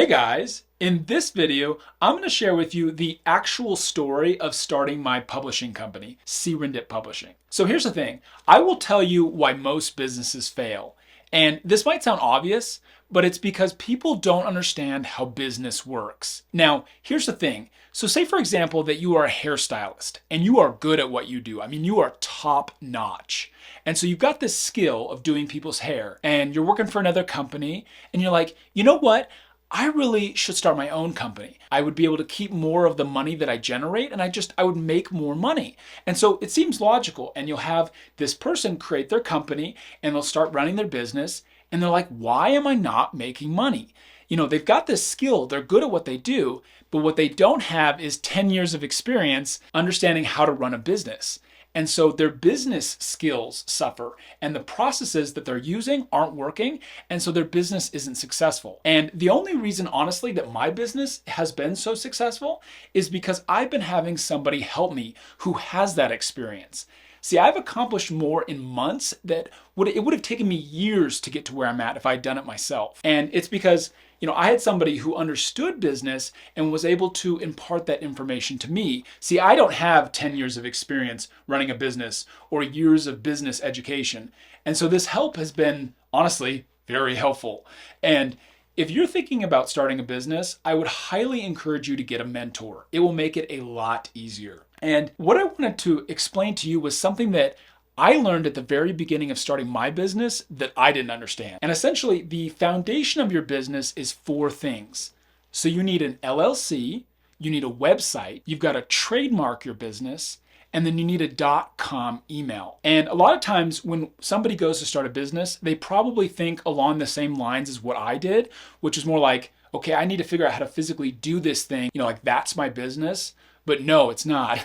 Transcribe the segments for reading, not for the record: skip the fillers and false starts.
Hey guys, in this video, I'm going to share with you the actual story of starting my publishing company, Seerendip Publishing. So here's the thing, I will tell you why most businesses fail. And this might sound obvious, but it's because people don't understand how business works. Now, here's the thing. So say for example that you are a hairstylist and you are good at what you do. I mean, you are top notch. And so you've got this skill of doing people's hair and you're working for another company and you're like, you know what? I really should start my own company. I would be able to keep more of the money that I generate and I would make more money. And so it seems logical, and you'll have this person create their company and they'll start running their business and they're like, why am I not making money? You know, they've got this skill, they're good at what they do, but what they don't have is 10 years of experience understanding how to run a business. And so their business skills suffer and the processes that they're using aren't working. And so their business isn't successful. And the only reason, honestly, that my business has been so successful is because I've been having somebody help me who has that experience. See, I've accomplished more in months that it would have taken me years to get to where I'm at if I'd done it myself. And it's because, I had somebody who understood business and was able to impart that information to me. See, I don't have 10 years of experience running a business or years of business education. And so this help has been, honestly, very helpful. And if you're thinking about starting a business, I would highly encourage you to get a mentor. It will make it a lot easier. And what I wanted to explain to you was something that I learned at the very beginning of starting my business that I didn't understand. And essentially, the foundation of your business is 4 things. So you need an LLC, you need a website, you've got to trademark your business, and then you need a .com email. And a lot of times when somebody goes to start a business, they probably think along the same lines as what I did, which is more like, okay, I need to figure out how to physically do this thing, like that's my business. But no, it's not.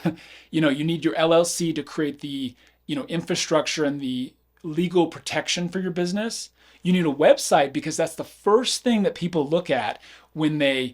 You need your LLC to create the infrastructure and the legal protection for your business. You need a website because that's the first thing that people look at when they,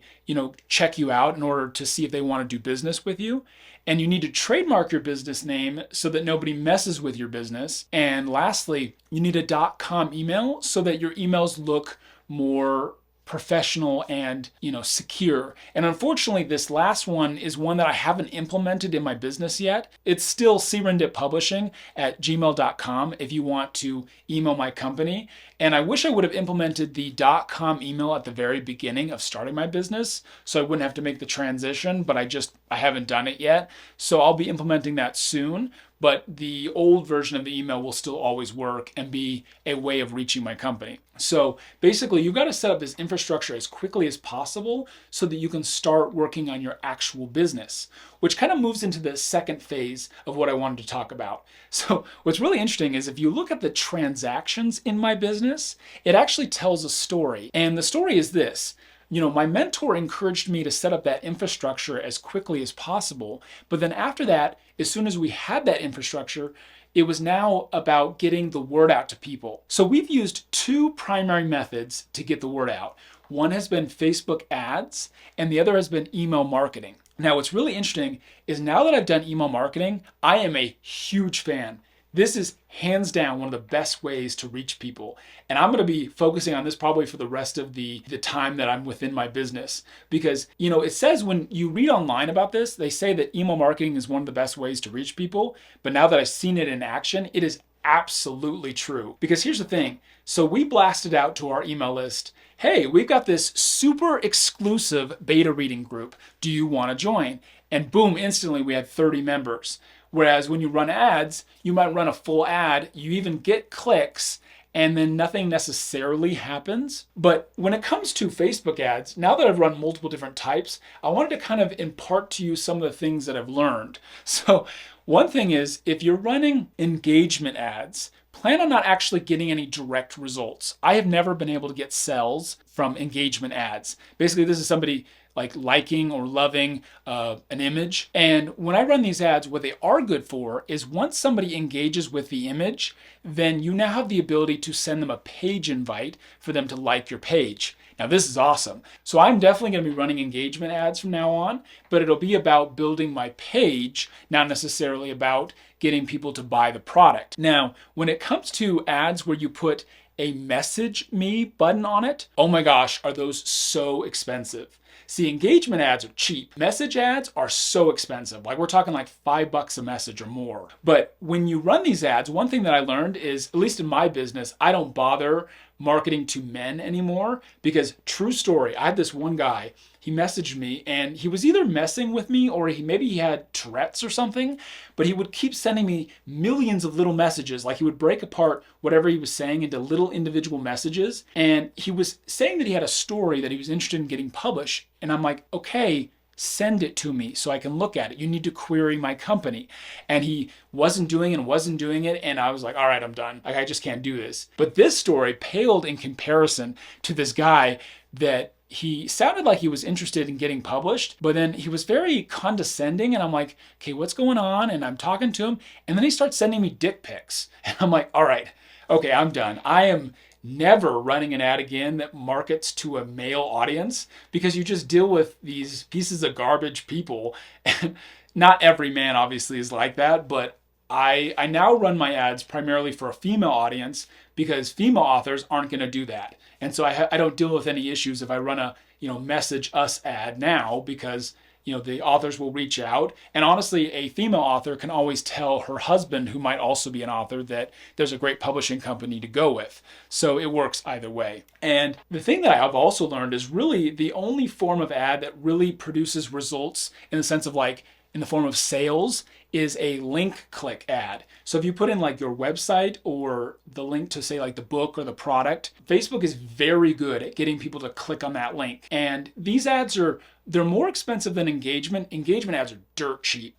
check you out in order to see if they want to do business with you. And you need to trademark your business name so that nobody messes with your business. And lastly, you need a .com email so that your emails look more professional and secure. And unfortunately, this last one is one that I haven't implemented in my business yet. It's still serendippublishing@gmail.com if you want to email my company. And I wish I would have implemented the .com email at the very beginning of starting my business so I wouldn't have to make the transition, but I haven't done it yet. So I'll be implementing that soon. But the old version of the email will still always work and be a way of reaching my company. So basically, you've got to set up this infrastructure as quickly as possible so that you can start working on your actual business, which kind of moves into the second phase of what I wanted to talk about. So what's really interesting is if you look at the transactions in my business, it actually tells a story. And the story is this. My mentor encouraged me to set up that infrastructure as quickly as possible. But then after that, as soon as we had that infrastructure, it was now about getting the word out to people. So we've used 2 primary methods to get the word out. One has been Facebook ads, and the other has been email marketing. Now, what's really interesting is now that I've done email marketing, I am a huge fan. This is hands down one of the best ways to reach people. And I'm going to be focusing on this probably for the rest of the time that I'm within my business. Because, it says when you read online about this, they say that email marketing is one of the best ways to reach people. But now that I've seen it in action, it is absolutely true. Because here's the thing. So we blasted out to our email list, hey, we've got this super exclusive beta reading group. Do you want to join? And boom, instantly we had 30 members. Whereas when you run ads, you might run a full ad, you even get clicks, and then nothing necessarily happens. But when it comes to Facebook ads, now that I've run multiple different types, I wanted to kind of impart to you some of the things that I've learned. So one thing is, if you're running engagement ads, plan on not actually getting any direct results. I have never been able to get sales from engagement ads. Basically, this is somebody like liking or loving an image. And when I run these ads, what they are good for is once somebody engages with the image, then you now have the ability to send them a page invite for them to like your page. Now this is awesome. So I'm definitely going to be running engagement ads from now on, but it'll be about building my page, not necessarily about getting people to buy the product. Now, when it comes to ads where you put a message me button on it. Oh my gosh, are those so expensive. See, engagement ads are cheap. Message ads are so expensive. Like we're talking like $5 a message or more. But when you run these ads, one thing that I learned is, at least in my business, I don't bother marketing to men anymore because, true story, I had this one guy, he messaged me and he was either messing with me or maybe he had Tourette's or something, but he would keep sending me millions of little messages. Like he would break apart whatever he was saying into little individual messages. And he was saying that he had a story that he was interested in getting published. And I'm like, okay, send it to me so I can look at it. You need to query my company. And he wasn't doing it. And I was like, all right, I'm done. Like, I just can't do this. But this story paled in comparison to this guy that he sounded like he was interested in getting published, but then he was very condescending. And I'm like, okay, what's going on? And I'm talking to him. And then he starts sending me dick pics. And I'm like, all right, okay, I'm done. I am never running an ad again that markets to a male audience, because you just deal with these pieces of garbage people. And not every man obviously is like that, but I now run my ads primarily for a female audience because female authors aren't going to do that. And so I don't deal with any issues if I run a message us ad now, because the authors will reach out. And honestly, a female author can always tell her husband, who might also be an author, that there's a great publishing company to go with. So it works either way. And the thing that I've also learned is really the only form of ad that really produces results in the sense of like in the form of sales is a link click ad. So if you put in like your website or the link to say like the book or the product, Facebook is very good at getting people to click on that link. And these ads they're more expensive than engagement. Engagement ads are dirt cheap.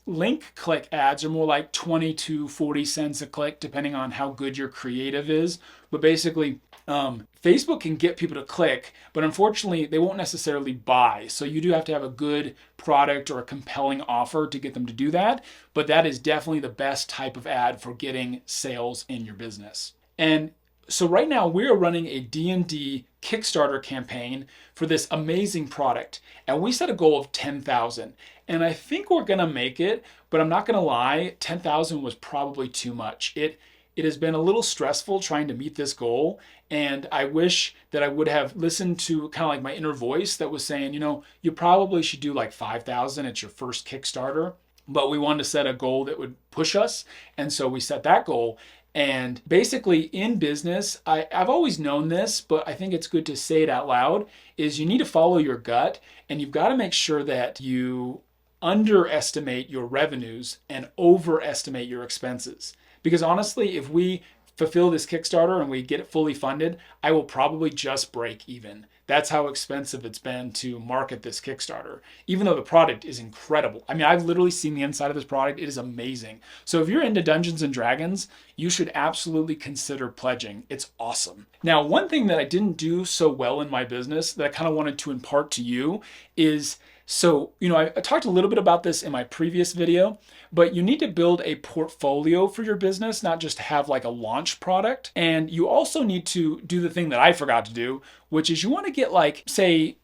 Link click ads are more like 20 to 40 cents a click, depending on how good your creative is. But basically, Facebook can get people to click, but unfortunately, they won't necessarily buy. So you do have to have a good product or a compelling offer to get them to do that. But that is definitely the best type of ad for getting sales in your business. And so right now we're running a D&D Kickstarter campaign for this amazing product. And we set a goal of 10,000. And I think we're going to make it, but I'm not going to lie, 10,000 was probably too much. It has been a little stressful trying to meet this goal. And I wish that I would have listened to kind of like my inner voice that was saying, you probably should do like 5,000 at your first Kickstarter. But we wanted to set a goal that would push us. And so we set that goal. And basically in business, I've always known this, but I think it's good to say it out loud, is you need to follow your gut, and you've got to make sure that you underestimate your revenues and overestimate your expenses. Because honestly, if we fulfill this Kickstarter and we get it fully funded, I will probably just break even. That's how expensive it's been to market this Kickstarter, even though the product is incredible. I mean, I've literally seen the inside of this product. It is amazing. So if you're into Dungeons and Dragons, you should absolutely consider pledging. It's awesome. Now, one thing that I didn't do so well in my business that I kind of wanted to impart to you is, I talked a little bit about this in my previous video, but you need to build a portfolio for your business, not just have like a launch product. And you also need to do the thing that I forgot to do, which is you want to get like, say,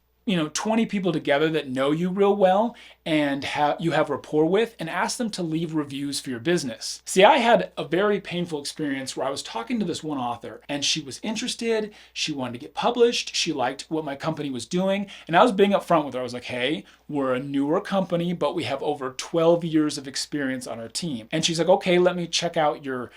20 people together that know you real well and you have rapport with, and ask them to leave reviews for your business. See, I had a very painful experience where I was talking to this one author and she was interested, she wanted to get published, she liked what my company was doing, and I was being upfront with her. I was like, hey, we're a newer company, but we have over 12 years of experience on our team. And she's like, okay, let me check out your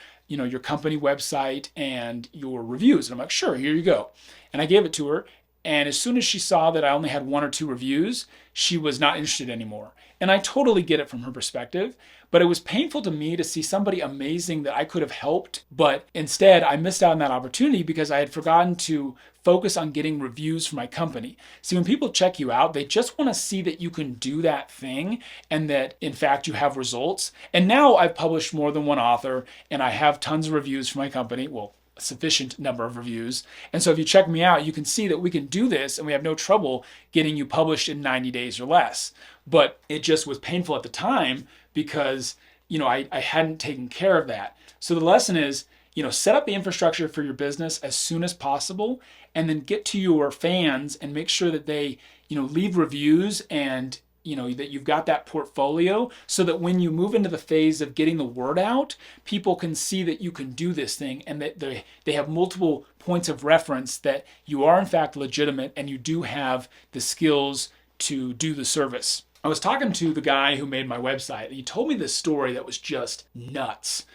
company website and your reviews. And I'm like, sure, here you go. And I gave it to her. And as soon as she saw that I only had 1 or 2 reviews, she was not interested anymore. And I totally get it from her perspective, but it was painful to me to see somebody amazing that I could have helped, but instead I missed out on that opportunity because I had forgotten to focus on getting reviews for my company. See, when people check you out, they just want to see that you can do that thing and that in fact you have results. And now I've published more than one author and I have tons of reviews for my company. Well, a sufficient number of reviews. And so if you check me out, you can see that we can do this and we have no trouble getting you published in 90 days or less. But it just was painful at the time because, I hadn't taken care of that. So the lesson is, set up the infrastructure for your business as soon as possible and then get to your fans and make sure that they, leave reviews and that you've got that portfolio, so that when you move into the phase of getting the word out, people can see that you can do this thing, and that they have multiple points of reference that you are in fact legitimate and you do have the skills to do the service. I was talking to the guy who made my website, and he told me this story that was just nuts.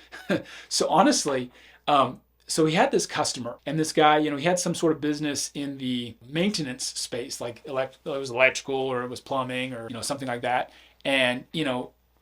So honestly, so he had this customer, and this guy, he had some sort of business in the maintenance space, like it was electrical or it was plumbing or something like that. And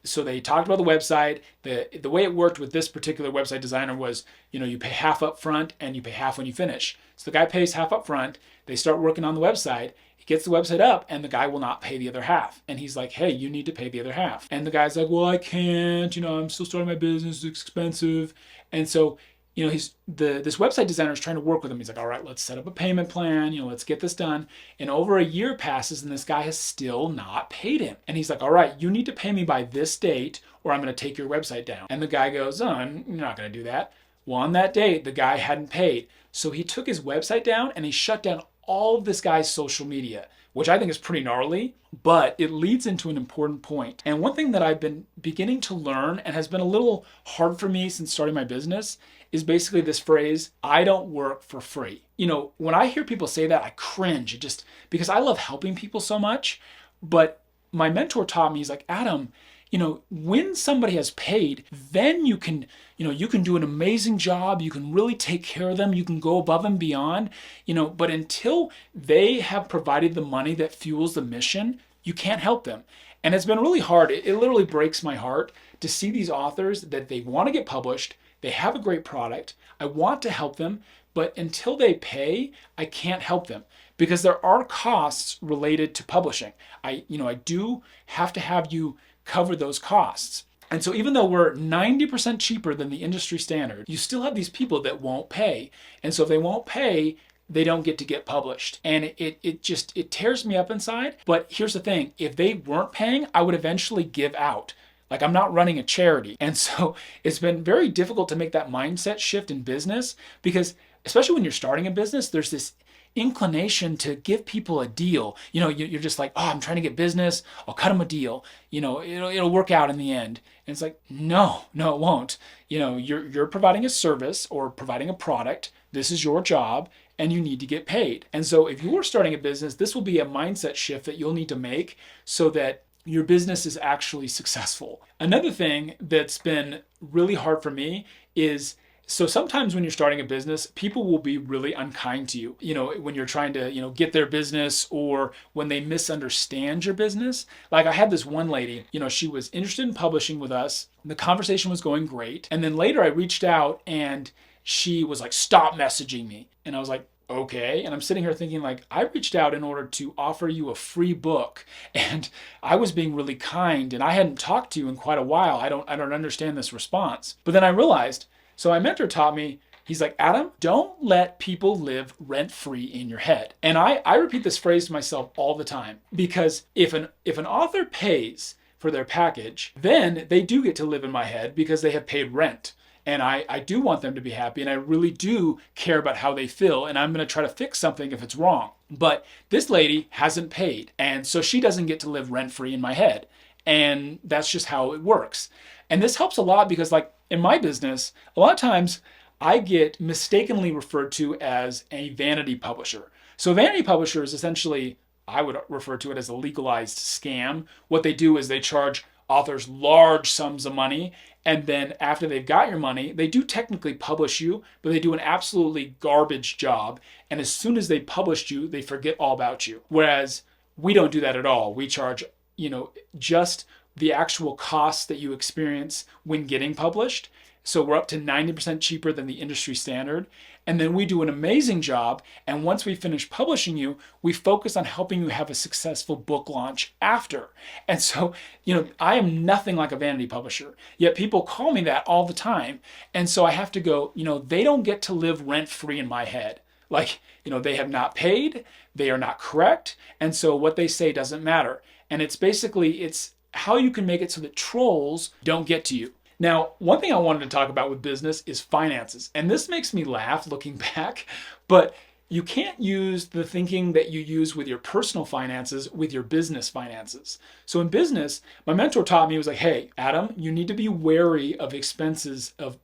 so they talked about the website. The way it worked with this particular website designer was, you pay half up front and you pay half when you finish. So the guy pays half up front. They start working on the website. He gets the website up, and the guy will not pay the other half. And he's like, hey, you need to pay the other half. And the guy's like, well, I can't. I'm still starting my business. It's expensive. And so this website designer is trying to work with him. He's like, all right, let's set up a payment plan. Let's get this done. And over a year passes, and this guy has still not paid him. And he's like, all right, you need to pay me by this date, or I'm going to take your website down. And the guy goes, oh, you're not going to do that. Well, on that date, the guy hadn't paid. So he took his website down, and he shut down all of this guy's social media, which I think is pretty gnarly, but it leads into an important point. And one thing that I've been beginning to learn, and has been a little hard for me since starting my business, is basically this phrase, I don't work for free. When I hear people say that, I cringe. Because I love helping people so much. But my mentor taught me, he's like, Adam, when somebody has paid, then you can do an amazing job. You can really take care of them. You can go above and beyond, but until they have provided the money that fuels the mission, you can't help them. And it's been really hard. It literally breaks my heart to see these authors that they want to get published. They have a great product. I want to help them, but until they pay, I can't help them, because there are costs related to publishing. I do have to have you cover those costs. And so even though we're 90% cheaper than the industry standard, you still have these people that won't pay. And so if they won't pay, they don't get to get published. And it tears me up inside. But here's the thing, if they weren't paying, I would eventually give out. Like, I'm not running a charity. And so it's been very difficult to make that mindset shift in business, because especially when you're starting a business, there's this inclination to give people a deal. You're just like, oh, I'm trying to get business. I'll cut them a deal. It'll work out in the end. And it's like, no, it won't. You're providing a service or providing a product. This is your job, and you need to get paid. And so if you're starting a business, this will be a mindset shift that you'll need to make so that your business is actually successful. Another thing that's been really hard for me is, so sometimes when you're starting a business, people will be really unkind to you, when you're trying to, get their business, or when they misunderstand your business. Like, I had this one lady, she was interested in publishing with us. The conversation was going great. And then later I reached out, and she was like, stop messaging me. And I was like, okay. And I'm sitting here thinking, like, I reached out in order to offer you a free book, and I was being really kind, and I hadn't talked to you in quite a while. I don't understand this response. But then I realized, so my mentor taught me, he's like, Adam, don't let people live rent-free in your head. And I repeat this phrase to myself all the time, because if an author pays for their package, then they do get to live in my head because they have paid rent. And I do want them to be happy, and I really do care about how they feel, and I'm going to try to fix something if it's wrong. But this lady hasn't paid, and so she doesn't get to live rent-free in my head. And that's just how it works. And this helps a lot because, like, in my business, a lot of times I get mistakenly referred to as a vanity publisher. So a vanity publisher is essentially, I would refer to it as a legalized scam. What they do is they charge authors large sums of money, and then after they've got your money, they do technically publish you, but they do an absolutely garbage job. And as soon as they published you, they forget all about you. Whereas we don't do that at all. We charge, just the actual costs that you experience when getting published. So we're up to 90% cheaper than the industry standard. And then we do an amazing job. And once we finish publishing you, we focus on helping you have a successful book launch after. And so, I am nothing like a vanity publisher, yet people call me that all the time. And so I have to go, they don't get to live rent-free in my head. Like, they have not paid, they are not correct. And so what they say doesn't matter. And it's how you can make it so that trolls don't get to you. Now, one thing I wanted to talk about with business is finances. And this makes me laugh looking back. But, you can't use the thinking that you use with your personal finances with your business finances. So in business, my mentor taught me, he was like, hey, Adam, you need to be wary of expenses of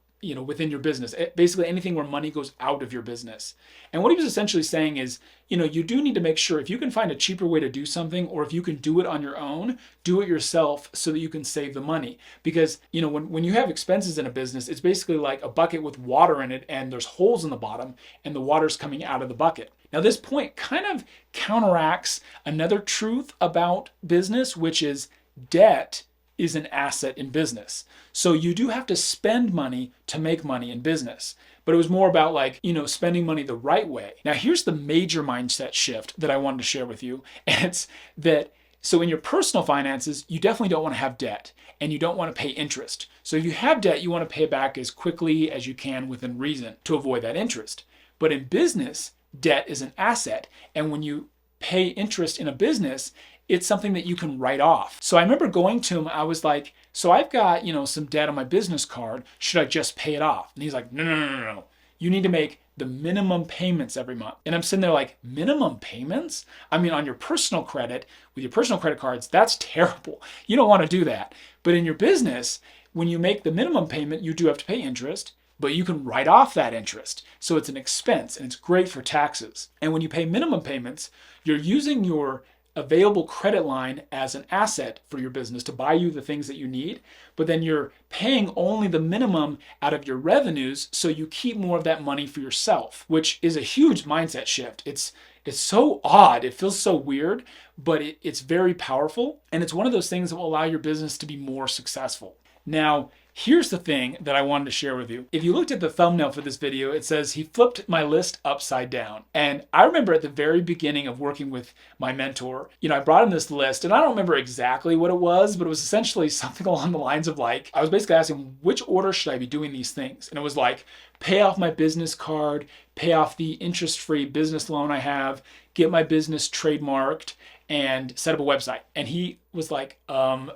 within your business. Basically anything where money goes out of your business. And what he was essentially saying is, you do need to make sure if you can find a cheaper way to do something, or if you can do it on your own, do it yourself so that you can save the money. Because, when you have expenses in a business, it's basically like a bucket with water in it and there's holes in the bottom and the water's coming out of the bucket. Now, this point kind of counteracts another truth about business, which is debt is an asset in business. So you do have to spend money to make money in business. But it was more about spending money the right way. Now, here's the major mindset shift that I wanted to share with you. And it's that, so in your personal finances, you definitely don't want to have debt and you don't want to pay interest. So if you have debt, you want to pay it back as quickly as you can within reason to avoid that interest. But in business, debt is an asset. And when you pay interest in a business, it's something that you can write off. So I remember going to him, I was like, so I've got, some debt on my business card. Should I just pay it off? And he's like, no. You need to make the minimum payments every month. And I'm sitting there like, minimum payments? I mean, on your personal credit, with your personal credit cards, that's terrible. You don't want to do that. But in your business, when you make the minimum payment, you do have to pay interest, but you can write off that interest. So it's an expense and it's great for taxes. And when you pay minimum payments, you're using your available credit line as an asset for your business to buy you the things that you need, but then you're paying only the minimum out of your revenues, so you keep more of that money for yourself, which is a huge mindset shift. It's so odd, it feels so weird, but it's very powerful, and it's one of those things that will allow your business to be more successful. Now, here's the thing that I wanted to share with you. If you looked at the thumbnail for this video, it says he flipped my list upside down. And I remember at the very beginning of working with my mentor, I brought him this list, and I don't remember exactly what it was, but it was essentially something along the lines of I was basically asking, which order should I be doing these things? And it was like, pay off my business card, pay off the interest-free business loan I have, get my business trademarked, and set up a website. And he was like,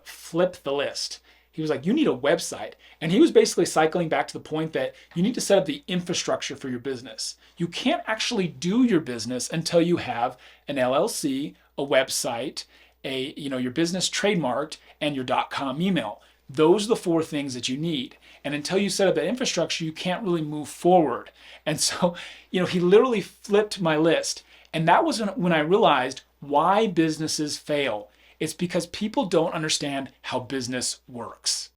flip the list. He was like, you need a website. And he was basically cycling back to the point that you need to set up the infrastructure for your business. You can't actually do your business until you have an LLC, a website, your business trademarked, and your .com email. Those are the 4 things that you need. And until you set up that infrastructure, you can't really move forward. And so, he literally flipped my list. And that was when I realized why businesses fail. It's because people don't understand how business works.